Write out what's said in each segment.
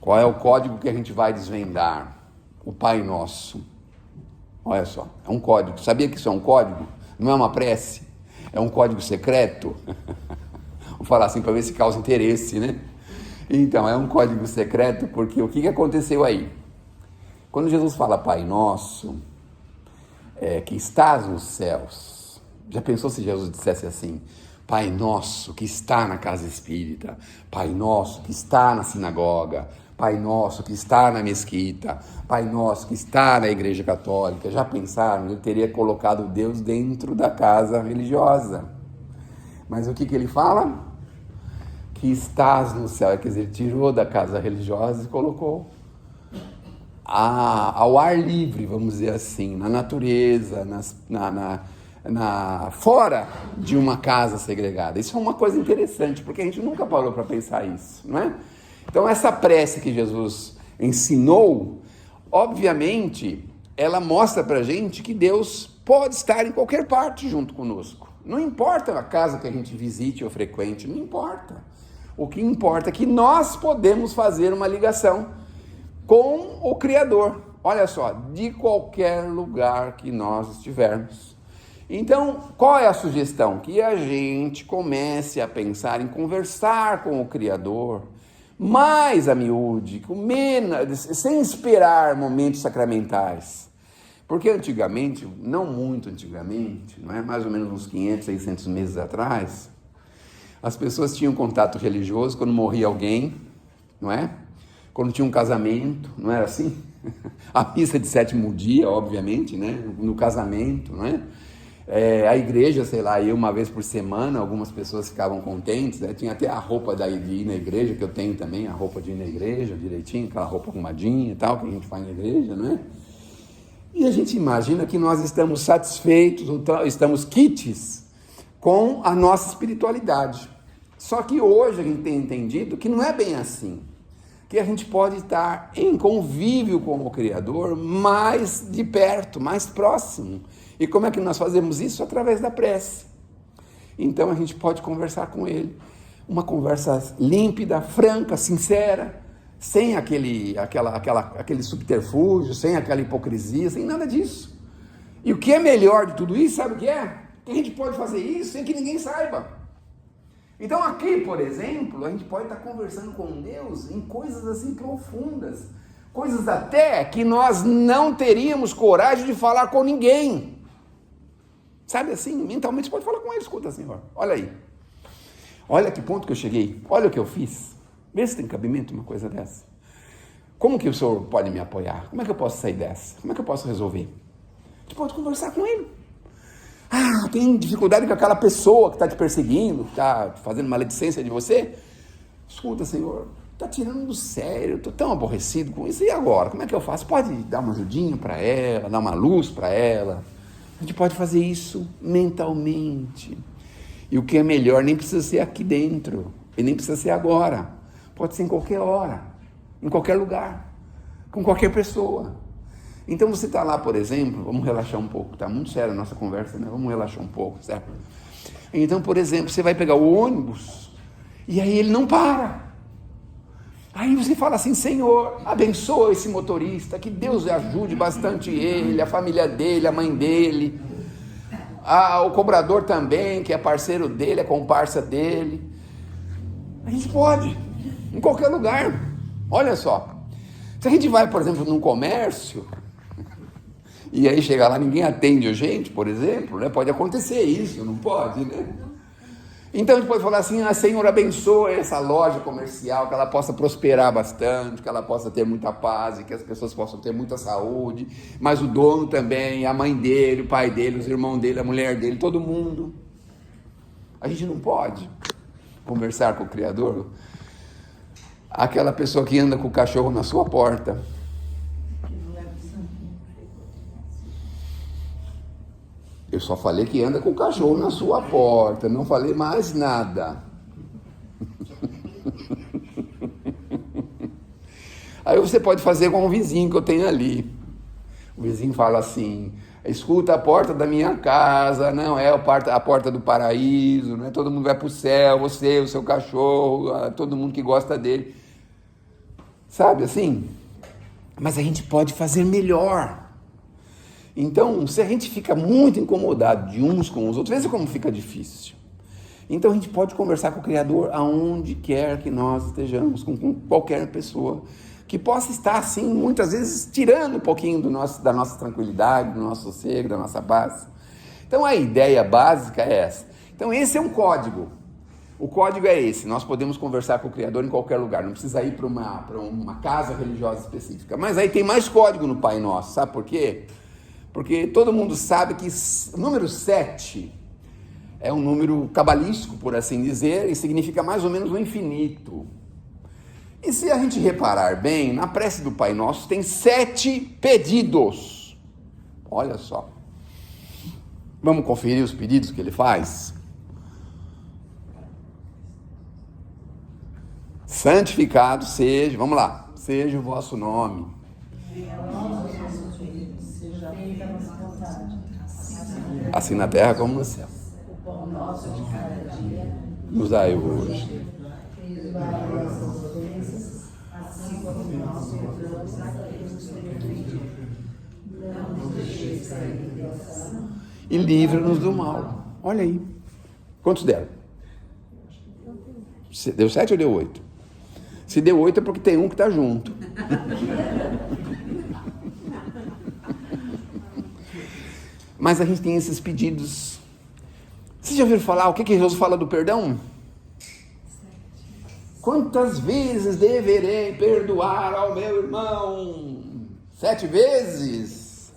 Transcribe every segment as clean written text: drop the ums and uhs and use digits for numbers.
Qual é o código que a gente vai desvendar? O Pai Nosso. Olha só, é um código. Sabia que isso é um código? Não é uma prece? É um código secreto? Vou falar assim para ver se causa interesse, né? Então, é um código secreto porque o que aconteceu aí? Quando Jesus fala Pai Nosso, que estás nos céus, já pensou se Jesus dissesse assim, Pai Nosso que está na casa espírita, Pai Nosso que está na sinagoga, Pai Nosso que está na mesquita, Pai Nosso que está na igreja católica, já pensaram? Ele teria colocado Deus dentro da casa religiosa. Mas o que ele fala? Que estás no céu, quer dizer, tirou da casa religiosa e colocou ao ar livre, vamos dizer assim, na natureza, fora de uma casa segregada. Isso é uma coisa interessante, porque a gente nunca parou para pensar isso, não é? Então essa prece que Jesus ensinou, obviamente, ela mostra para a gente que Deus pode estar em qualquer parte junto conosco. Não importa a casa que a gente visite ou frequente, não importa. O que importa é que nós podemos fazer uma ligação com o Criador. Olha só, de qualquer lugar que nós estivermos. Então, qual é a sugestão? Que a gente comece a pensar em conversar com o Criador, mais a miúde, sem esperar momentos sacramentais. Porque antigamente, não muito antigamente, não é? Mais ou menos uns 500, 600 meses atrás, as pessoas tinham contato religioso quando morria alguém, não é? Quando tinha um casamento, não era assim? A missa de sétimo dia, obviamente, né? No casamento, não é? A igreja, sei lá, ia uma vez por semana, algumas pessoas ficavam contentes, né? Tinha até a roupa de ir na igreja, que eu tenho também, a roupa de ir na igreja, direitinho, aquela roupa arrumadinha e tal, que a gente faz na igreja, não é? E a gente imagina que nós estamos satisfeitos, estamos quites com a nossa espiritualidade. Só que hoje a gente tem entendido que não é bem assim, que a gente pode estar em convívio com o Criador mais de perto, mais próximo. E como é que nós fazemos isso? Através da prece. Então a gente pode conversar com Ele, uma conversa límpida, franca, sincera, sem aquele subterfúgio, sem aquela hipocrisia, sem nada disso. E o que é melhor de tudo isso, sabe o que é? Que a gente pode fazer isso sem que ninguém saiba. Então aqui, por exemplo, a gente pode estar conversando com Deus em coisas assim profundas, coisas até que nós não teríamos coragem de falar com ninguém. Sabe assim, mentalmente você pode falar com ele, escuta, Senhor, olha aí, olha que ponto que eu cheguei, olha o que eu fiz, vê se tem cabimento uma coisa dessa. Como que o Senhor pode me apoiar? Como é que eu posso sair dessa? Como é que eu posso resolver? Você pode conversar com ele. Ah, tem dificuldade com aquela pessoa que está te perseguindo, que está fazendo maledicência de você? Escuta, Senhor, está tirando do sério, estou tão aborrecido com isso, e agora? Como é que eu faço? Pode dar uma ajudinha para ela, dar uma luz para ela? A gente pode fazer isso mentalmente. E o que é melhor, nem precisa ser aqui dentro, e nem precisa ser agora. Pode ser em qualquer hora, em qualquer lugar, com qualquer pessoa. Então você está lá, por exemplo, vamos relaxar um pouco, está muito séria a nossa conversa, né? Vamos relaxar um pouco, certo? Então, por exemplo, você vai pegar o ônibus, e aí ele não para. Aí você fala assim, Senhor, abençoa esse motorista, que Deus ajude bastante ele, a família dele, a mãe dele, o cobrador também, que é parceiro dele, é comparsa dele. A gente pode, em qualquer lugar. Olha só, se a gente vai, por exemplo, num comércio, e aí chega lá, ninguém atende a gente, por exemplo, né? Pode acontecer isso, não pode, né? Então a gente pode falar assim, Senhor, abençoa essa loja comercial, que ela possa prosperar bastante, que ela possa ter muita paz, e que as pessoas possam ter muita saúde, mas o dono também, a mãe dele, o pai dele, os irmãos dele, a mulher dele, todo mundo. A gente não pode conversar com o Criador. Aquela pessoa que anda com o cachorro na sua porta. Eu só falei que anda com o cachorro na sua porta, não falei mais nada. Aí você pode fazer com o vizinho que eu tenho ali. O vizinho fala assim, escuta a porta da minha casa, não é a porta do paraíso, não é? Todo mundo vai para o céu, você, o seu cachorro, todo mundo que gosta dele. Sabe assim? Mas a gente pode fazer melhor. Então, se a gente fica muito incomodado de uns com os outros, veja como fica difícil. Então a gente pode conversar com o Criador aonde quer que nós estejamos, com qualquer pessoa que possa estar assim, muitas vezes, tirando um pouquinho da nossa tranquilidade, do nosso sossego, da nossa paz. Então a ideia básica é essa. Então esse é um código. O código é esse, nós podemos conversar com o Criador em qualquer lugar, não precisa ir para uma casa religiosa específica. Mas aí tem mais código no Pai Nosso, sabe por quê? Porque todo mundo sabe que o número 7 é um número cabalístico, por assim dizer, e significa mais ou menos o infinito. E se a gente reparar bem, na prece do Pai Nosso tem 7 pedidos. Olha só. Vamos conferir os pedidos que ele faz? Santificado seja, vamos lá, seja o vosso nome. Assim na terra como no céu. Nos dai hoje. E livra-nos do mal. Olha aí. Quantos deram? Deu 7 ou deu 8? Se deu 8 é porque tem um que está junto. Mas a gente tem esses pedidos. Vocês já ouviram falar o que Jesus fala do perdão? Quantas vezes deverei perdoar ao meu irmão? 7 vezes?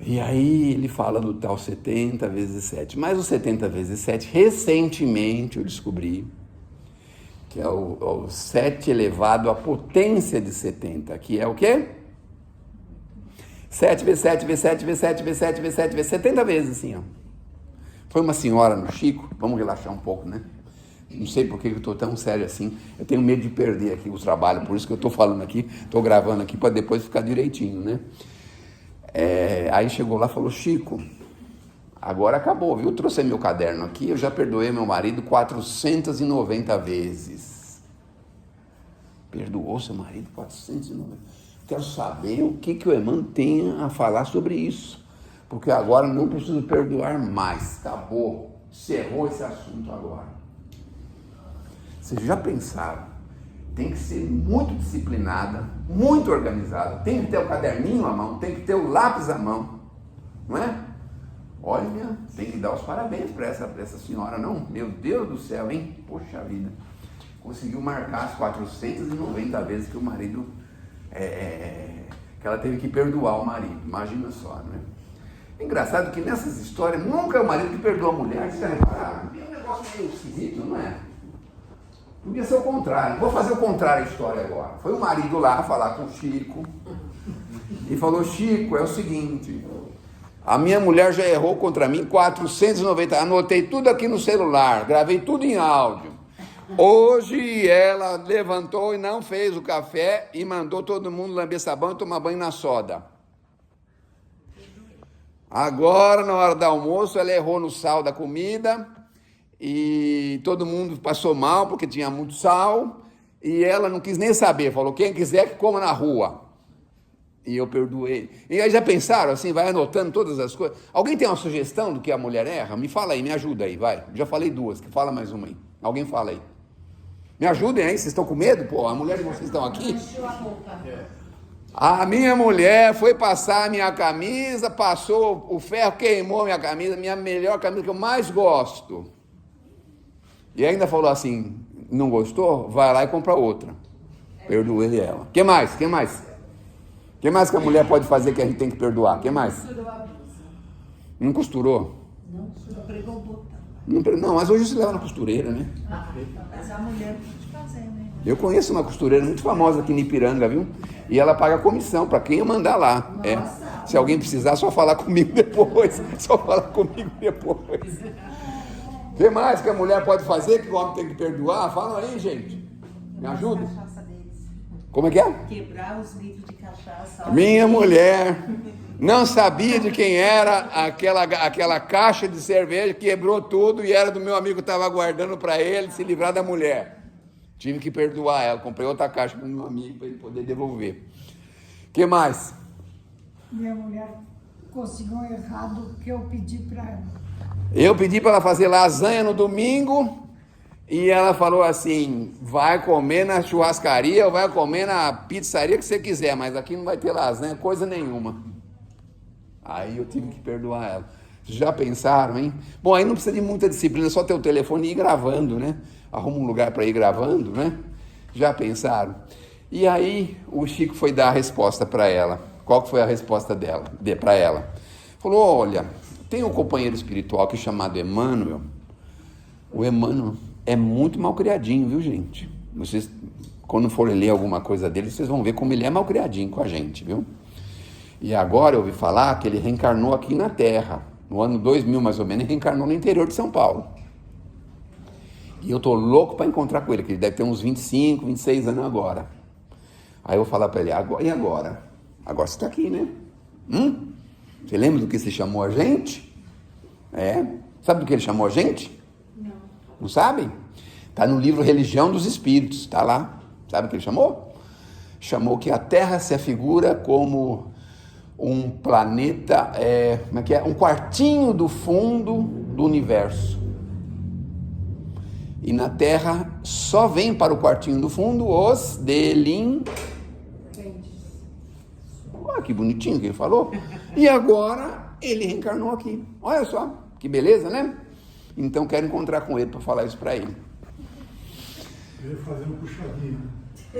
E aí ele fala do tal 70 vezes 7. Mas o 70 vezes 7, recentemente eu descobri que é o 7 elevado à potência de 70, que é o quê? 7 vezes 7 vezes 7 vezes 7 vezes 7 vezes 7 vezes 70 vezes, assim, ó. Foi uma senhora no Chico, vamos relaxar um pouco, né? Não sei por que eu estou tão sério assim, eu tenho medo de perder aqui o trabalho, por isso que eu estou falando aqui, estou gravando aqui para depois ficar direitinho, né? Aí chegou lá e falou, Chico, agora acabou, viu? Eu trouxe meu caderno aqui, eu já perdoei meu marido 490 vezes. Perdoou seu marido 490? Quero saber o que o Emmanuel tem a falar sobre isso, porque agora não preciso perdoar mais, acabou, encerrou esse assunto agora. Vocês já pensaram? Tem que ser muito disciplinada, muito organizada, tem que ter o caderninho à mão, tem que ter o lápis à mão, não é? Olha, tem que dar os parabéns para essa senhora, não? Meu Deus do céu, hein? Poxa vida, conseguiu marcar as 490 vezes que o marido, que ela teve que perdoar o marido, imagina só, não é? Engraçado que nessas histórias, nunca é o marido que perdoa a mulher, vocês já repararam? É um negócio meio esquisito, não é? Podia ser o contrário. Vou fazer o contrário da história agora. Foi o marido lá falar com o Chico e falou, Chico, é o seguinte, a minha mulher já errou contra mim 490, anotei tudo aqui no celular, gravei tudo em áudio. Hoje ela levantou e não fez o café e mandou todo mundo lamber sabão e tomar banho na soda. Agora, na hora do almoço, ela errou no sal da comida e todo mundo passou mal porque tinha muito sal e ela não quis nem saber, falou, quem quiser que coma na rua. E eu perdoei. E aí já pensaram assim, vai anotando todas as coisas. Alguém tem uma sugestão do que a mulher erra? Me fala aí, me ajuda aí, vai. Já falei 2, que fala mais uma aí. Alguém fala aí. Me ajudem aí, vocês estão com medo? Pô, a mulher de vocês estão aqui? A minha mulher foi passar a minha camisa, passou o ferro, queimou minha camisa, minha melhor camisa que eu mais gosto. E ainda falou assim, não gostou? Vai lá e compra outra. Perdoei ela. O que mais? Que mais que a mulher pode fazer que a gente tem que perdoar? O que mais? Não costurou? Não costurou, pregou o botão. Não, mas hoje se leva na costureira, né? Mas a mulher pode fazer, né? Eu conheço uma costureira muito famosa aqui em Ipiranga, viu? E ela paga comissão para quem eu mandar lá. Se alguém precisar, só falar comigo depois. Só falar comigo depois. O que mais que a mulher pode fazer que o homem tem que perdoar? Fala aí, gente. Me ajuda. Como é que é? Quebrar os litros de cachaça. Minha mulher Não sabia de quem era aquela caixa de cerveja, quebrou tudo e era do meu amigo que estava guardando para ele se livrar da mulher. Tive que perdoar ela, comprei outra caixa para o meu amigo para ele poder devolver. O que mais? Minha mulher conseguiu errado o que eu pedi para ela. Eu pedi para ela fazer lasanha no domingo e ela falou assim, vai comer na churrascaria ou vai comer na pizzaria que você quiser, mas aqui não vai ter lasanha, coisa nenhuma. Aí eu tive que perdoar ela. Já pensaram, hein? Bom, aí não precisa de muita disciplina, só ter o telefone e ir gravando, né? Arruma um lugar para ir gravando, né? Já pensaram? E aí o Chico foi dar a resposta para ela. Qual que foi a resposta dela, para ela? Falou, olha, tem um companheiro espiritual aqui chamado Emmanuel. O Emmanuel é muito mal criadinho, viu, gente? Vocês, quando forem ler alguma coisa dele, vocês vão ver como ele é mal criadinho com a gente, viu? E agora eu ouvi falar que ele reencarnou aqui na Terra. No ano 2000, mais ou menos, ele reencarnou no interior de São Paulo. E eu tô louco para encontrar com ele, que ele deve ter uns 25, 26 anos agora. Aí eu vou falar para ele, e agora? Agora você está aqui, né? Você lembra do que você chamou a gente? Sabe do que ele chamou a gente? Não. Não sabe? Está no livro Religião dos Espíritos, está lá. Sabe o que ele chamou? Chamou que a Terra se afigura como um planeta, um quartinho do fundo do universo. E na Terra só vem para o quartinho do fundo os delinquentes. Olha que bonitinho que ele falou. E agora ele reencarnou aqui. Olha só, que beleza, né? Então quero encontrar com ele para falar isso para ele. Eu ia fazer um puxadinho.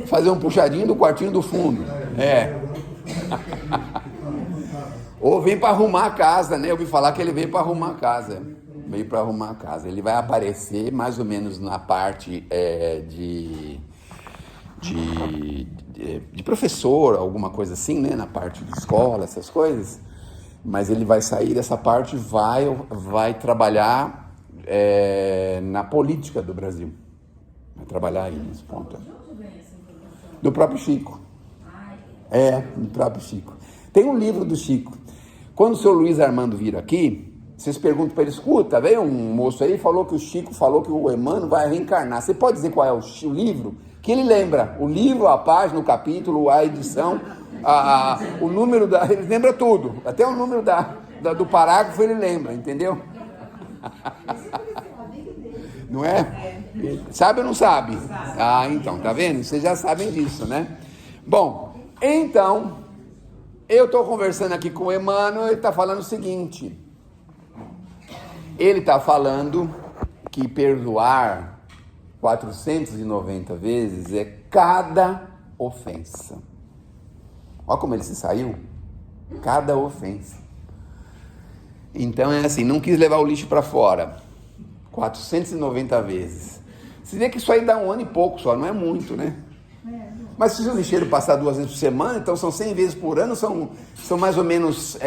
Fazer um puxadinho do quartinho do fundo. Ou vem para arrumar a casa, né? Eu ouvi falar que ele veio para arrumar a casa. Veio para arrumar a casa. Ele vai aparecer mais ou menos na parte de professor, alguma coisa assim, né? Na parte de escola, essas coisas. Mas ele vai sair dessa parte e vai trabalhar na política do Brasil. Vai trabalhar aí nesse ponto. Do próprio Chico. Do próprio Chico. Tem um livro do Chico. Quando o seu Luiz Armando vir aqui, vocês perguntam para ele, escuta, veio um moço aí e falou que o Chico falou que o Emmanuel vai reencarnar. Você pode dizer qual é o livro? Que ele lembra. O livro, a página, o capítulo, a edição, o número ele lembra tudo. Até o número do parágrafo ele lembra, entendeu? Não é? Sabe ou não sabe? Então, tá vendo? Vocês já sabem disso, né? Bom, então, eu estou conversando aqui com o Emmanuel, ele está falando o seguinte. Ele está falando que perdoar 490 vezes é cada ofensa. Olha como ele se saiu. Cada ofensa. Então é assim, não quis levar o lixo para fora. 490 vezes. Você vê que isso aí dá um ano e pouco só, não é muito, né? Mas se o lixeiro passar 2 vezes por semana, então são 100 vezes por ano, são mais ou menos,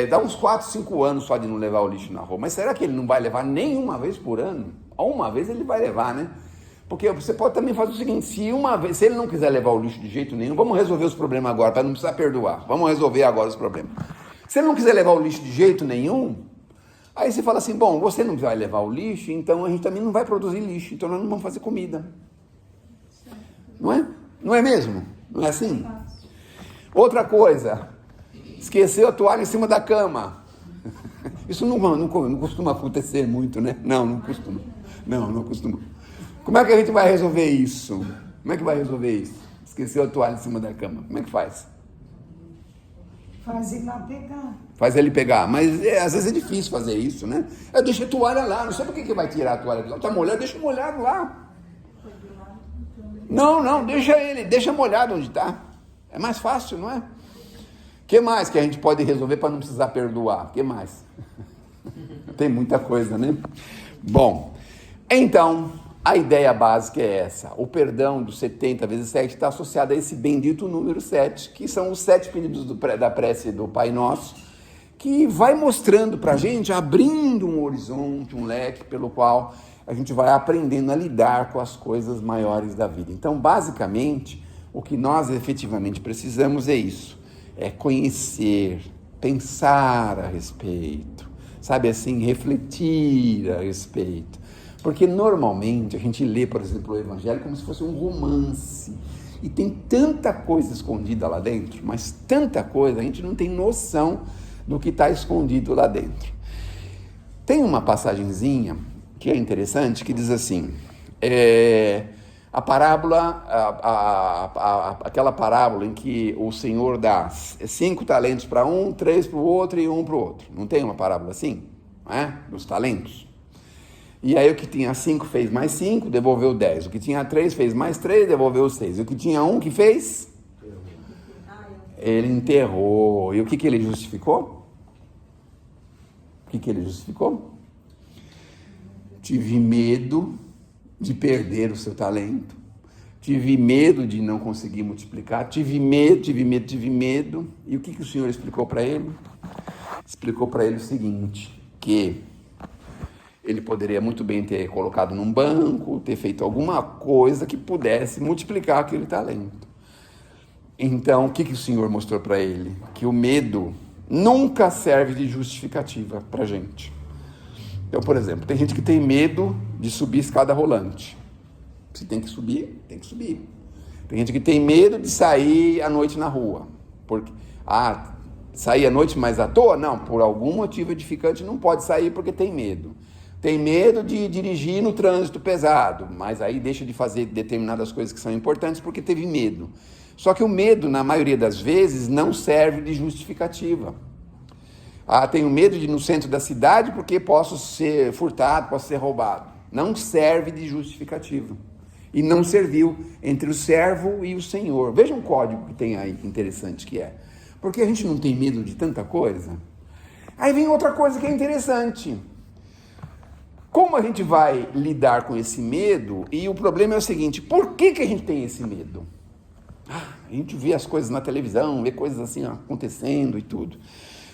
dá uns 4, 5 anos só de não levar o lixo na rua. Mas será que ele não vai levar nenhuma vez por ano? Uma vez ele vai levar, né? Porque você pode também fazer o seguinte, se ele não quiser levar o lixo de jeito nenhum, vamos resolver os problemas agora, para não precisar perdoar. Vamos resolver agora os problemas. Se ele não quiser levar o lixo de jeito nenhum, aí você fala assim, bom, você não vai levar o lixo, então a gente também não vai produzir lixo, então nós não vamos fazer comida. Não é? Não é mesmo? Não é assim? Outra coisa, esqueceu a toalha em cima da cama. Isso não costuma acontecer muito, né? Não costuma. Não costuma. Como é que a gente vai resolver isso? Como é que vai resolver isso? Esqueceu a toalha em cima da cama. Como é que faz? Faz ele lá pegar. Faz ele pegar. Mas às vezes é difícil fazer isso, né? Deixa a toalha lá. Não sei por que vai tirar a toalha de lá. Tá molhado, deixa molhado lá. Não, deixa molhado onde está. É mais fácil, não é? O que mais que a gente pode resolver para não precisar perdoar? O que mais? Tem muita coisa, né? Bom, então, a ideia básica é essa. O perdão dos 70 vezes 7 está associado a esse bendito número 7, que são os 7 pedidos da prece do Pai Nosso, que vai mostrando para a gente, abrindo um horizonte, um leque pelo qual a gente vai aprendendo a lidar com as coisas maiores da vida. Então, basicamente, o que nós efetivamente precisamos é isso, é conhecer pensar a respeito, sabe assim, refletir a respeito. Porque normalmente a gente lê, por exemplo, o Evangelho como se fosse um romance. E tem tanta coisa escondida lá dentro, mas tanta coisa, a gente não tem noção do que está escondido lá dentro. Tem uma passagenzinha que é interessante, que diz assim, a parábola, aquela parábola em que o Senhor dá 5 talentos para um, 3 para o outro e 1 para o outro. Não tem uma parábola assim? Não é? Dos talentos. E aí o que tinha 5 fez mais 5, devolveu 10. O que tinha 3 fez mais 3, devolveu 6. O que tinha 1, que fez? Ele enterrou. E o que ele justificou? O que ele justificou? Tive medo de perder o seu talento. Tive medo de não conseguir multiplicar. Tive medo. E o que o Senhor explicou para ele? Explicou para ele o seguinte, que ele poderia muito bem ter colocado num banco, ter feito alguma coisa que pudesse multiplicar aquele talento. Então, o que o Senhor mostrou para ele? Que o medo nunca serve de justificativa para a gente. Então, por exemplo, tem gente que tem medo de subir escada rolante. Se tem que subir, tem que subir. Tem gente que tem medo de sair à noite na rua. Porque, sair à noite mais à toa? Não, por algum motivo edificante não pode sair porque tem medo. Tem medo de dirigir no trânsito pesado, mas aí deixa de fazer determinadas coisas que são importantes porque teve medo. Só que o medo, na maioria das vezes, não serve de justificativa. Tenho medo de ir no centro da cidade porque posso ser furtado, posso ser roubado. Não serve de justificativa. E não serviu entre o servo e o Senhor. Veja um código que tem aí, que interessante que é. Porque a gente não tem medo de tanta coisa. Aí vem outra coisa que é interessante. Como a gente vai lidar com esse medo? E o problema é o seguinte, por que a gente tem esse medo? A gente vê as coisas na televisão, vê coisas assim acontecendo e tudo.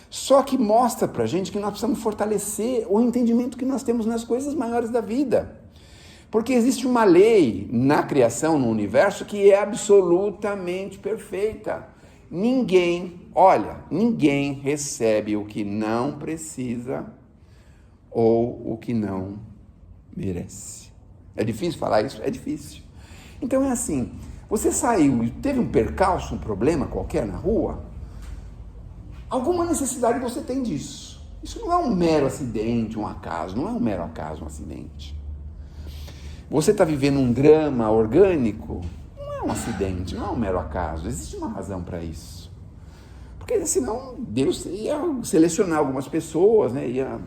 Só que mostra pra gente que nós precisamos fortalecer o entendimento que nós temos nas coisas maiores da vida. Porque existe uma lei na criação, no universo, que é absolutamente perfeita. Ninguém recebe o que não precisa ou o que não merece. É difícil falar isso? É difícil. Então é assim, você saiu e teve um percalço, um problema qualquer na rua, alguma necessidade você tem disso. Isso não é um mero acidente, um acaso, não é um mero acaso, um acidente. Você está vivendo um drama orgânico, não é um acidente, não é um mero acaso, existe uma razão para isso. Porque senão Deus ia selecionar algumas pessoas, né? Ia,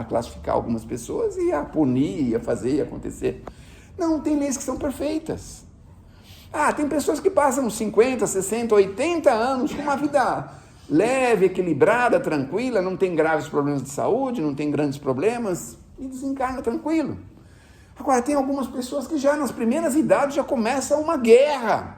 classificar algumas pessoas, ia punir, ia fazer, ia acontecer. Não, tem leis que são perfeitas. Tem pessoas que passam 50, 60, 80 anos com uma vida leve, equilibrada, tranquila, não tem graves problemas de saúde, não tem grandes problemas, e desencarna tranquilo. Agora, tem algumas pessoas que já nas primeiras idades já começa uma guerra.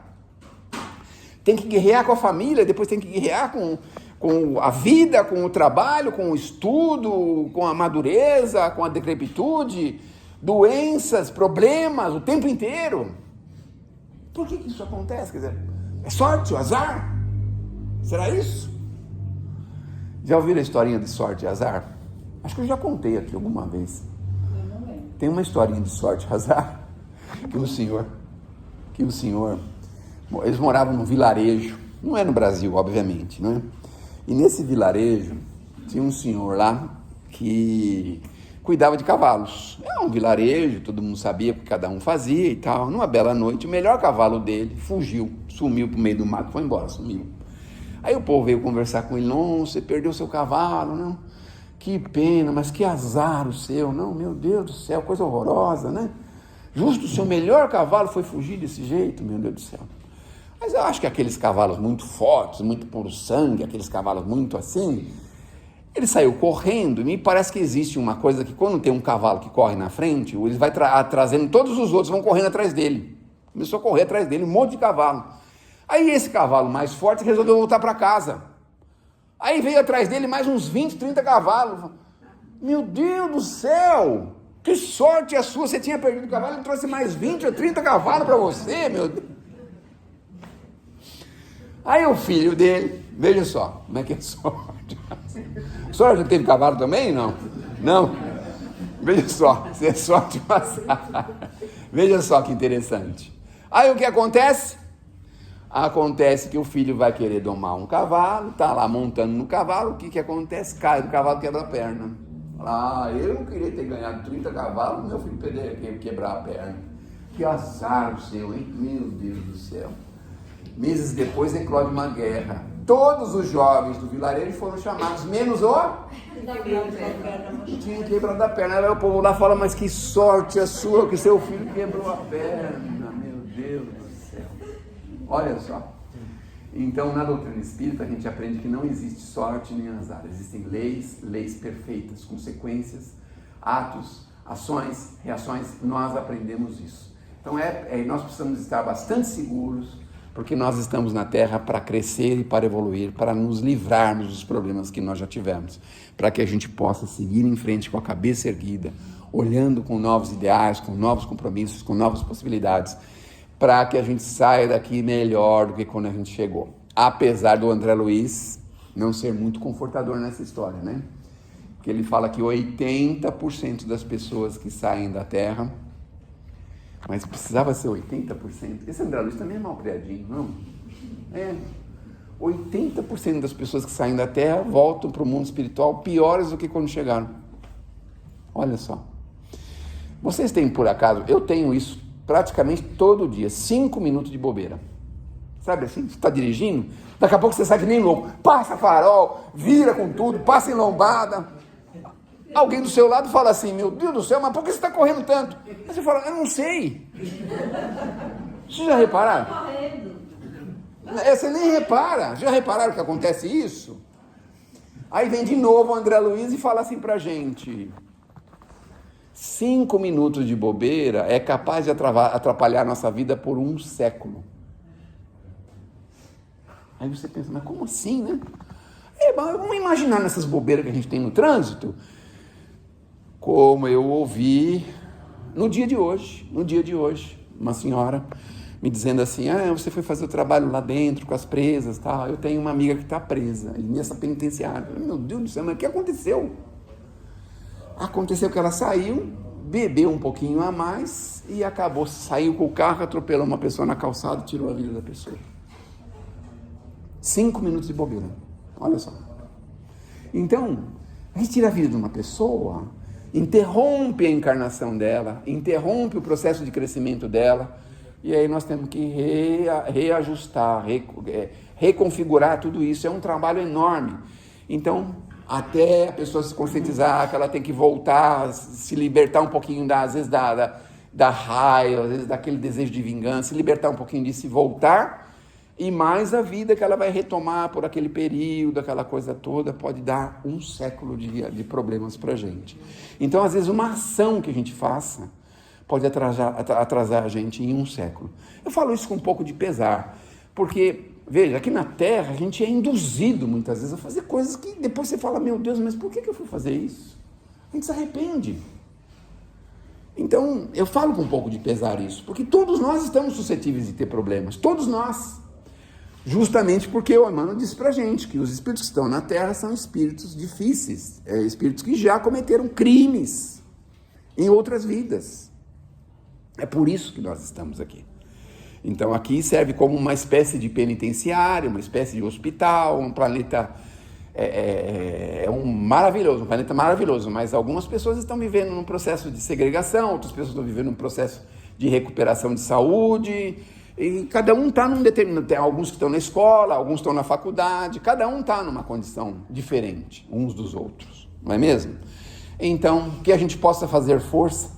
Tem que guerrear com a família, depois tem que guerrear com a vida, com o trabalho, com o estudo, com a madureza, com a decrepitude, doenças, problemas, o tempo inteiro. Por que isso acontece? Quer dizer, é sorte, o azar? Será isso? Já ouviram a historinha de sorte e azar? Acho que eu já contei aqui alguma vez. Tem uma historinha de sorte e azar que o senhor, eles moravam num vilarejo, não é no Brasil, obviamente, né? E nesse vilarejo tinha um senhor lá que cuidava de cavalos. É um vilarejo, todo mundo sabia o que cada um fazia e tal. Numa bela noite, o melhor cavalo dele fugiu, sumiu pro meio do mato, foi embora, sumiu. Aí o povo veio conversar com ele, não, você perdeu seu cavalo, não? Que pena, mas que azar o seu, não, meu Deus do céu, coisa horrorosa, né? Justo o seu melhor cavalo foi fugir desse jeito, meu Deus do céu. Mas eu acho que aqueles cavalos muito fortes, muito puro sangue, aqueles cavalos muito assim, ele saiu correndo, e me parece que existe uma coisa que quando tem um cavalo que corre na frente, ele vai trazendo, todos os outros vão correndo atrás dele. Começou a correr atrás dele, um monte de cavalo. Aí esse cavalo mais forte resolveu voltar para casa. Aí veio atrás dele mais uns 20, 30 cavalos. Meu Deus do céu, que sorte a sua, você tinha perdido o cavalo, ele trouxe mais 20 ou 30 cavalos para você, meu Deus. Aí o filho dele, veja só, como é que é sorte. A senhora já teve cavalo também? Não? Não? Veja só, você é só de passar. Veja só que interessante. Aí o que acontece? Acontece que o filho vai querer domar um cavalo, tá lá montando no cavalo, o que acontece? Cai do cavalo, quebra a perna. Eu não queria ter ganhado 30 cavalos, meu filho quebrar a perna. Que azar o seu, hein? Meu Deus do céu. Meses depois eclode uma guerra. Todos os jovens do vilarejo foram chamados, menos o... Tinha quebrado a perna. Aí o povo lá fala, mas que sorte a sua que seu filho quebrou a perna. Meu Deus do céu. Olha só. Então, na doutrina espírita, a gente aprende que não existe sorte nem azar. Existem leis perfeitas, consequências, atos, ações, reações. Nós aprendemos isso. Então, nós precisamos estar bastante seguros, porque nós estamos na Terra para crescer e para evoluir, para nos livrarmos dos problemas que nós já tivemos, para que a gente possa seguir em frente com a cabeça erguida, olhando com novos ideais, com novos compromissos, com novas possibilidades, para que a gente saia daqui melhor do que quando a gente chegou. Apesar do André Luiz não ser muito confortador nessa história, né? Porque ele fala que 80% das pessoas que saem da Terra, mas precisava ser 80%. Esse André Luiz também é mal criadinho, não? 80% das pessoas que saem da Terra voltam para o mundo espiritual piores do que quando chegaram. Olha só. Vocês têm, por acaso, eu tenho isso praticamente todo dia, 5 minutos de bobeira. Sabe assim, você está dirigindo, daqui a pouco você sai que nem louco, passa farol, vira com tudo, passa em lombada. Alguém do seu lado fala assim, meu Deus do céu, mas por que você está correndo tanto? Aí você fala, eu não sei. Vocês já repararam? Você nem repara. Já repararam que acontece isso? Aí vem de novo o André Luiz e fala assim pra gente, 5 minutos de bobeira é capaz de atrapalhar a nossa vida por 1 século. Aí você pensa, mas como assim, né? Vamos imaginar nessas bobeiras que a gente tem no trânsito, como eu ouvi no dia de hoje, uma senhora me dizendo assim, você foi fazer o trabalho lá dentro com as presas, tá? Eu tenho uma amiga que está presa nessa penitenciária. Meu Deus do céu, mas o que aconteceu? Aconteceu que ela saiu, bebeu um pouquinho a mais e saiu com o carro, atropelou uma pessoa na calçada e tirou a vida da pessoa. 5 minutos de bobeira, olha só. Então, a gente tira a vida de uma pessoa, interrompe a encarnação dela, interrompe o processo de crescimento dela, e aí nós temos que reajustar, reconfigurar tudo isso. É um trabalho enorme. Então, até a pessoa se conscientizar que ela tem que voltar, se libertar um pouquinho, às vezes, da raiva, às vezes daquele desejo de vingança, se libertar um pouquinho disso e voltar, e mais a vida que ela vai retomar por aquele período, aquela coisa toda, pode dar 1 século de problemas para a gente. Então, às vezes, uma ação que a gente faça pode atrasar a gente em 1 século. Eu falo isso com um pouco de pesar, porque, veja, aqui na Terra a gente é induzido muitas vezes a fazer coisas que depois você fala, meu Deus, mas por que eu fui fazer isso? A gente se arrepende. Então, eu falo com um pouco de pesar isso, porque todos nós estamos suscetíveis de ter problemas, todos nós. Justamente porque o Emmanuel disse pra gente que os espíritos que estão na Terra são espíritos difíceis, espíritos que já cometeram crimes em outras vidas. É por isso que nós estamos aqui. Então aqui serve como uma espécie de penitenciário, uma espécie de hospital, um planeta um planeta maravilhoso, mas algumas pessoas estão vivendo num processo de segregação, outras pessoas estão vivendo num processo de recuperação de saúde, e cada um está num determinado... Tem alguns que estão na escola, alguns estão na faculdade, cada um está numa condição diferente uns dos outros, não é mesmo? Então, que a gente possa fazer força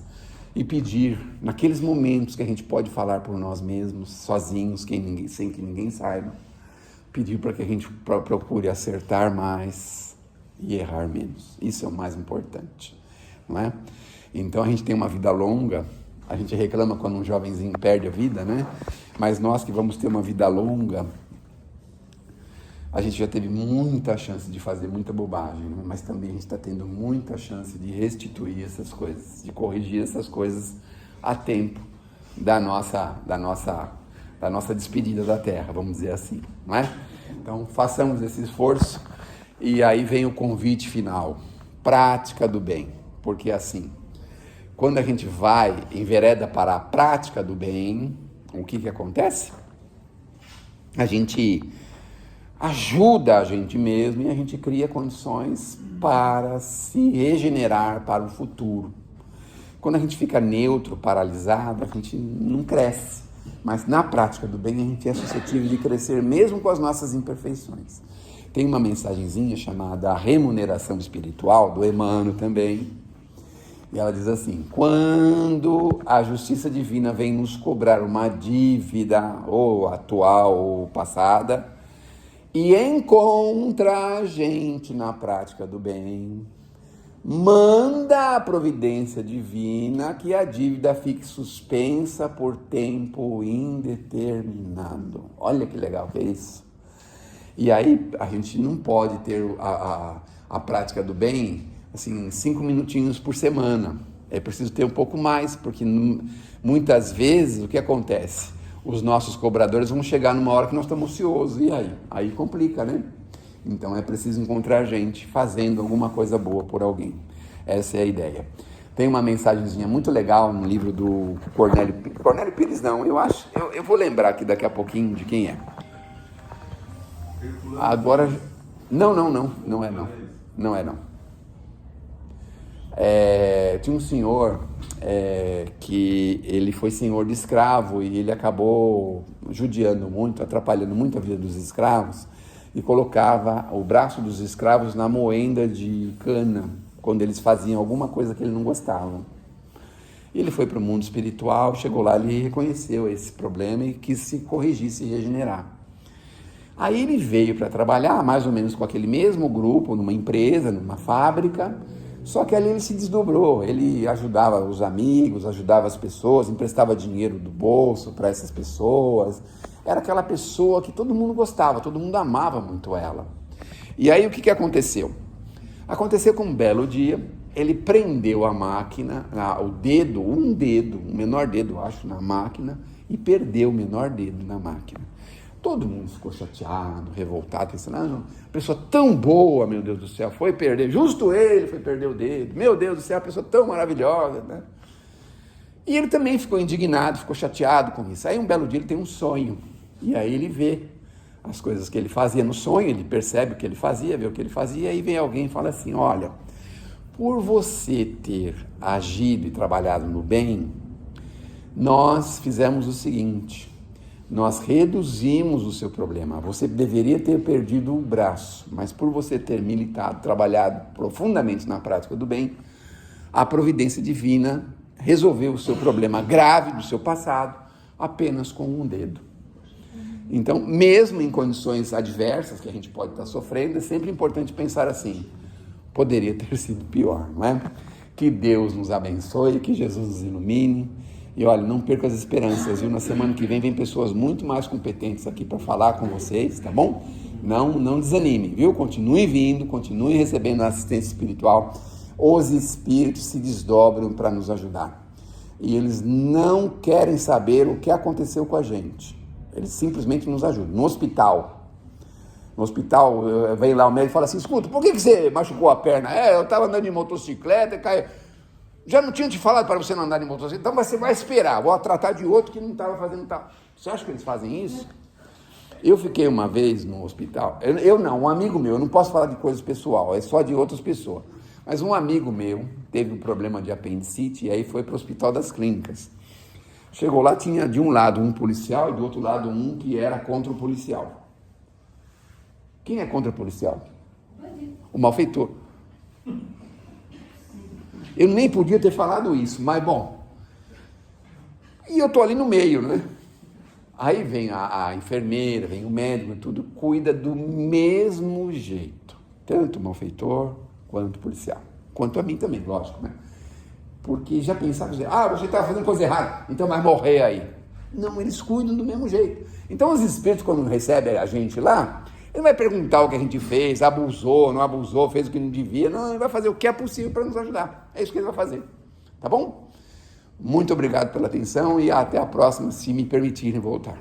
e pedir, naqueles momentos que a gente pode falar por nós mesmos, sozinhos, sem que ninguém saiba, pedir para que a gente procure acertar mais e errar menos. Isso é o mais importante, não é? Então, a gente tem uma vida longa, a gente reclama quando um jovenzinho perde a vida, né? Mas nós que vamos ter uma vida longa, a gente já teve muita chance de fazer muita bobagem, né? Mas também a gente está tendo muita chance de restituir essas coisas, de corrigir essas coisas a tempo da nossa despedida da Terra, vamos dizer assim, não é? Então, façamos esse esforço E aí vem o convite final, prática do bem, porque assim, quando a gente vai, envereda para a prática do bem, o que acontece? A gente ajuda a gente mesmo e a gente cria condições para se regenerar para o futuro. Quando a gente fica neutro, paralisado, a gente não cresce, mas na prática do bem a gente é suscetível de crescer mesmo com as nossas imperfeições. Tem uma mensagenzinha chamada Remuneração Espiritual, do Emmanuel também, e ela diz assim: quando a justiça divina vem nos cobrar uma dívida, ou atual ou passada, e encontra a gente na prática do bem, manda a providência divina que a dívida fique suspensa por tempo indeterminado. Olha que legal que é isso. E aí a gente não pode ter a prática do bem, assim, 5 minutinhos por semana. É preciso ter um pouco mais, porque muitas vezes o que acontece? Os nossos cobradores vão chegar numa hora que nós estamos ociosos, e aí? Aí complica, né? Então é preciso encontrar gente fazendo alguma coisa boa por alguém. Essa é a ideia. Tem uma mensagenzinha muito legal no livro do Cornélio Pires não, eu vou lembrar aqui daqui a pouquinho de quem é. Agora, não é. Tinha um senhor que ele foi senhor de escravo e ele acabou judiando muito, atrapalhando muito a vida dos escravos e colocava o braço dos escravos na moenda de cana quando eles faziam alguma coisa que ele não gostava. E ele foi para o mundo espiritual, chegou lá, ele reconheceu esse problema e quis se corrigir, se regenerar. Aí ele veio para trabalhar mais ou menos com aquele mesmo grupo, numa empresa, numa fábrica, só que ali ele se desdobrou, ele ajudava os amigos, ajudava as pessoas, emprestava dinheiro do bolso para essas pessoas. Era aquela pessoa que todo mundo gostava, todo mundo amava muito ela. E aí o que aconteceu? Aconteceu que um belo dia, ele prendeu a máquina, o menor dedo, acho, na máquina, e perdeu o menor dedo na máquina. Todo mundo ficou chateado, revoltado, pensando, pessoa tão boa, meu Deus do céu, foi perder, justo ele foi perder o dedo, meu Deus do céu, a pessoa tão maravilhosa, né? E ele também ficou indignado, ficou chateado com isso. Aí um belo dia ele tem um sonho, e aí ele vê as coisas que ele fazia no sonho, ele percebe o que ele fazia, vê o que ele fazia, e aí vem alguém e fala assim: olha, por você ter agido e trabalhado no bem, nós fizemos o seguinte: nós reduzimos o seu problema. Você deveria ter perdido o braço, mas por você ter militado, trabalhado profundamente na prática do bem, a providência divina resolveu o seu problema grave do seu passado apenas com um dedo. Então, mesmo em condições adversas que a gente pode estar sofrendo, é sempre importante pensar assim: poderia ter sido pior, não é? Que Deus nos abençoe, que Jesus nos ilumine. E olha, não perca as esperanças, viu? Na semana que vem pessoas muito mais competentes aqui para falar com vocês, tá bom? Não desanime, viu? Continue vindo, continue recebendo a assistência espiritual. Os espíritos se desdobram para nos ajudar. E eles não querem saber o que aconteceu com a gente. Eles simplesmente nos ajudam. No hospital, vem lá o médico e fala assim: escuta, por que você machucou a perna? Eu estava andando de motocicleta e caiu. Já não tinha te falado para você não andar de motocicleta? Então você vai esperar, vou tratar de outro que não estava fazendo tal. Você acha que eles fazem isso? Eu fiquei uma vez no hospital, um amigo meu, eu não posso falar de coisas pessoal, é só de outras pessoas. Mas um amigo meu teve um problema de apendicite e aí foi para o Hospital das Clínicas. Chegou lá, tinha de um lado um policial e do outro lado um que era contra o policial. Quem é contra o policial? O malfeitor. Eu nem podia ter falado isso, mas bom. E eu tô ali no meio, né? Aí vem a enfermeira, vem o médico, tudo cuida do mesmo jeito. Tanto o malfeitor quanto o policial. Quanto a mim também, lógico, né? Porque já pensava, você está fazendo coisa errada, então vai morrer aí. Não, eles cuidam do mesmo jeito. Então os espíritos, quando recebem a gente lá, ele vai perguntar o que a gente fez, abusou, não abusou, fez o que não devia. Não, ele vai fazer o que é possível para nos ajudar. É isso que ele vai fazer. Tá bom? Muito obrigado pela atenção e até a próxima, se me permitirem voltar.